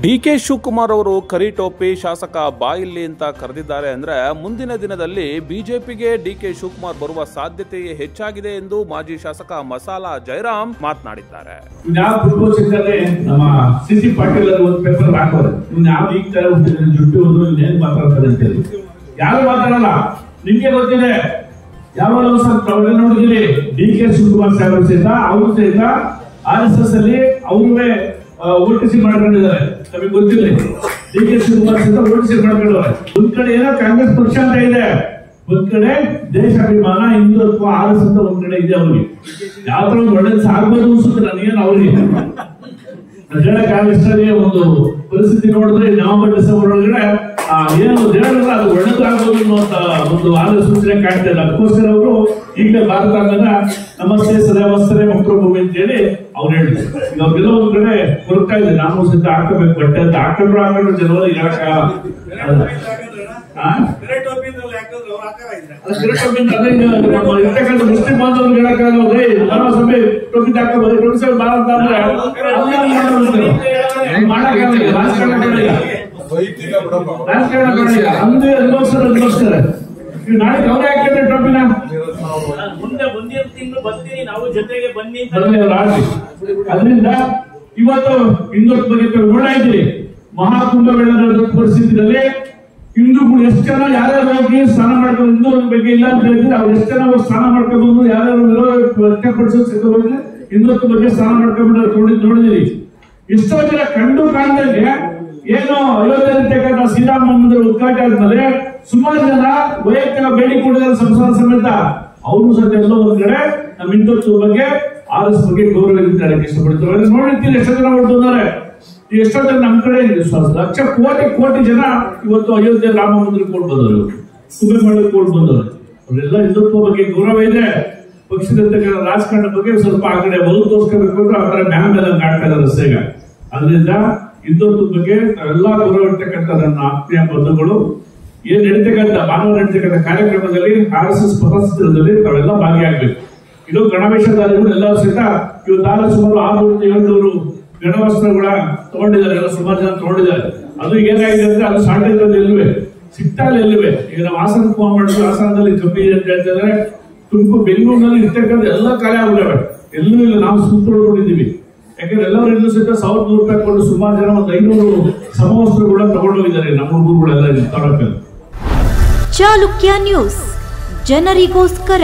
DK Shivakumar ಅವರು ಕರಿಟೋಪಿ ಶಾಸಕ ಬಾಯಿಲ್ಲಿ ಅಂತ ಕರೆದಿದ್ದಾರೆ ಅಂದ್ರೆ ಮುಂದಿನ ದಿನದಲ್ಲಿ ಬಿಜೆಪಿಗೆ ಡಿಕೆ ಶಿವಕುಮಾರ್ ಬರುವ ಸಾಧ್ಯತೆ ಹೆಚ್ಚಾಗಿದೆ ಎಂದು ಮಾಜಿ ಶಾಸಕ ಮಸಾಲಾ ಜಯರಾಮ್ ಮಾತನಾಡಿದ್ದಾರೆ. ಯಾರು ಮಾತಾಡಲ್ಲ, ನಿಮ್ಗೆ ಗೊತ್ತಿದೆ. ಯಾವಾಗ ನೋಡಿದಿರಿ ಡಿಕೆ ಶಿವಕುಮಾರ್ ಸಾಹೇಬರು ಸಹಿತ ಅವರು ಸಹಿತ RSS ಅಲ್ಲಿ ಅವರೇ ಓಟಿಸಿ ಮಾಡ್ಕೊಂಡಿದ್ದಾರೆ. ನಮಗೆ ಗೊತ್ತಿಲ್ಲ, ಡಿಕೆ ಶಿವಕುಮಾರ್ ಸಹಿತ ಓಟಿಸಿ ಮಾಡ್ಕೊಂಡಿದ್ದಾರೆ. ಒಂದ್ ಕಡೆ ಏನೋ ಕಾಂಗ್ರೆಸ್ ಪಕ್ಷ ಅಂತ ಇದೆ, ಒಂದ್ ಕಡೆ ದೇಶಾಭಿಮಾನ ಹಿಂದುತ್ವ RSS ಅಂತ ಒಂದ್ ಕಡೆ ಇದೆ. ಅವ್ರಿಗೆ ಯಾವ ತರ ಒಳ್ಳೇದು ಸಾಗ್ಬೋದು ಅನ್ಸುತ್ತೆ ನನಗೇನು. ಅವ್ರಿಗೆ ಕಾಂಗ್ರೆಸ್ ಅಲ್ಲಿ ಒಂದು ಪರಿಸ್ಥಿತಿ ನೋಡಿದ್ರೆ ನವೆಂಬರ್ ಡಿಸೆಂಬರ್ ಒಳಗಡೆ ಏನು ಹೇಳಿದ್ರೆ ಅದು ಒಳ್ಳೇದಾಗ್ಬೋದು ಅನ್ನುವಂತ ಒಂದು ಸೂಚನೆ ಕಾಣ್ತಾ ಇದೆ. ಅದಕ್ಕೋಸ್ಕರ ಅವರು ಈಗಲೇ ಭಾರತ ಅಂದಾಗ ನಮಸ್ತೆ ಸದಾವಸ್ತರೆ ಮಕ್ಕಳು ಅಂತ ಹೇಳಿ ಅವ್ರು ಹೇಳಿದ್ರು. ಈಗ ಅವ್ರಿಗೆಲ್ಲ ಒಂದ್ ಕಡೆ ಕೊರಗ್ತಾ ಇದೆ, ನಾವು ಸಹಿತ ಹಾಕಬೇಕು ಬಟ್ಟೆ ಅಂತ. ಹಾಕೊಂಡ್ರು ಜನವರಿ ಮುಸ್ಲಿಂ ಬಾಂಧವ್ರಿಗೆ ಹೇಳಕ್ಕಾಗಲ್ಲ, ಸಭೆ ಟೋಪಿ ಹಾಕೋದು ಟೋಪಿ ಸಭೆ ಭಾರತ ಅಂದ್ರೆ ಅನುಭವಿಸ್ತಾರೆ. ನಾಳೆ ಅವರೇ ಹಾಕಿದ್ರೆ ಟೋಪಿನ ಅದರಿಂದ ಇವತ್ತು ಹಿಂದುತ್ವ ಬಗ್ಗೆ ನೋಡ್ತಾ ಇದ್ದೀರಿ. ಮಹಾಕುಂಭಮೇಳ ಪರಿಸ್ಥಿತಿಯಲ್ಲಿ ಹಿಂದೂಗಳು ಎಷ್ಟು ಜನ ಯಾರ್ಯಾರು ಹೋಗಿ ಸ್ನಾನ ಮಾಡ್ಕೊಂಡು, ಹಿಂದೂ ಬಗ್ಗೆ ಇಲ್ಲ ಅಂತ ಹೇಳಿದ್ರೆ ಅವ್ರು ಎಷ್ಟು ಜನ ಹೋಗಿ ಸ್ನಾನ ಮಾಡ್ಕೋಬಹುದು, ಯಾರ್ಯಾರು ವ್ಯಕ್ತಪಡಿಸೋದು ಹಿಂದುತ್ವ ಬಗ್ಗೆ ಸ್ನಾನ ಮಾಡ್ಕೊಂಡು ನೋಡಿದಿರಿ. ಎಷ್ಟೋ ಜನ ಕಂಡು ಕಾಲದಲ್ಲಿ ಏನು ಅಯೋಧ್ಯೆಯಲ್ಲಿರ್ತಕ್ಕಂಥ ಶ್ರೀರಾಮ ಮಂದಿರ ಉದ್ಘಾಟನೆ ಆದ್ಮೇಲೆ ಸುಮಾರು ಜನ ವೈಯಕ್ತಿಕ ಬೇಡಿಕೆ ಕೊಟ್ಟಿದ್ದಾರೆ ಸಂಸಾರ ಸಮೇತ. ಅವರು ಸಹ ಎಲ್ಲ ಒಂದ್ ಕಡೆ ನಮ್ಮ ಹಿಂದುತ್ವ ಬಗ್ಗೆ RSS ಬಗ್ಗೆ ಗೌರವ ಇಷ್ಟಪಡ್ತಾರೆ. ನೋಡಿರ್ತೀರಿ ಎಷ್ಟೋ ಜನ ಹೊರಟಿದ್ದಾರೆ. ಎಷ್ಟೋ ಜನ ನಮ್ಮ ಕಡೆ ಲಕ್ಷ ಕೋಟಿ ಜನ ಇವತ್ತು ಅಯೋಧ್ಯೆ ರಾಮ ಮಂದಿರ ಕೋಟ್ ಬಂದವರು, ಕುಂಭಮೇಳಕ್ಕೆ ಕೋಟ್ ಬಂದವರು. ಅವರೆಲ್ಲ ಹಿಂದುತ್ವ ಬಗ್ಗೆ ಗೌರವ ಇದೆ. ಪಕ್ಷದಲ್ಲಿರ್ತಕ್ಕಂಥ ರಾಜಕಾರಣ ಬಗ್ಗೆ ಸ್ವಲ್ಪ ಆ ಕಡೆ ಬಲು ತೋರಿಸ್ಕೋಬೇಕು ಅಂದ್ರೆ ಆ ತರ ಮ್ಯಾಮ್ ಕಾಣ್ತಾ ಇದ್ದಾರೆ ರಸ್ತೆಗ. ಅದರಿಂದ ಹಿಂದುತ್ವ ಬಗ್ಗೆ ಎಲ್ಲಾ ಗೌರವ ಇರ್ತಕ್ಕಂಥ ನನ್ನ ಆತ್ಮೀಯ ಬಂಧುಗಳು ಏನ್ ನಡೀತಕ್ಕಂಥ ಭಾನುವಾರ ನಡೀತಕ್ಕಂಥ ಕಾರ್ಯಕ್ರಮದಲ್ಲಿ RSS ಪಥಸಂಚಲನದಲ್ಲಿ ತಾವೆಲ್ಲ ಭಾಗಿಯಾಗಬೇಕು. ಇದು ಗಣವೇಶಧಾರಿಗಳು ಎಲ್ಲರೂ ಸಹಿತ ಇವತ್ತಾಗ ಸುಮಾರು 600-700 ಗಣವಸ್ತ್ರಗಳ ತಗೊಂಡಿದ್ದಾರೆ. ಎಲ್ಲ ಸುಮಾರು ಜನ ತಗೊಂಡಿದ್ದಾರೆ. ಅದು ಏನಾಗಿದೆ ಅಂದ್ರೆ ಅದು ಶಾರ್ಟೇಜ್ ಎಲ್ಲಿವೆ ಸಿಗ್ತಾಲೆ ಎಲ್ಲಿವೆ. ಈಗ ನಾವು ಹಾಸನ ಫೋನ್ ಮಾಡಿದ್ರು, ಹಾಸನದಲ್ಲಿ ಕಮ್ಮಿ ಇದೆ ಅಂತ ಹೇಳ್ತಿದ್ರೆ, ತುಮಕೂರು ಬೆಂಗಳೂರಿನಲ್ಲಿ ಇರ್ತಕ್ಕಂಥ ಎಲ್ಲ ಕಾರ್ಯ ಆಗಿದ್ದಾವೆ. ಎಲ್ಲೂ ಇಲ್ಲ, ನಾವು ಸುತ್ತೊಳ್ಕೊಂಡಿದ್ದೀವಿ. ಯಾಕಂದ್ರೆ ಎಲ್ಲರೂ ಇನ್ನೂ ಸಹಿತ 1,100 ರೂಪಾಯಿ ಕೊಟ್ಟು ಸುಮಾರು ಜನ ಒಂದು 500 ಸಮವಸ್ತ್ರಗಳ ತಗೊಂಡು ಹೋಗಿದ್ದಾರೆ ನಮ್ಮ ಹುಡುಗರುಗಳೆಲ್ಲ ತಗೊಳಕ್ಕೆ. ಚಾಲುಕ್ಯ ನ್ಯೂಸ್, ಜನರಿಗೋಸ್ಕರ.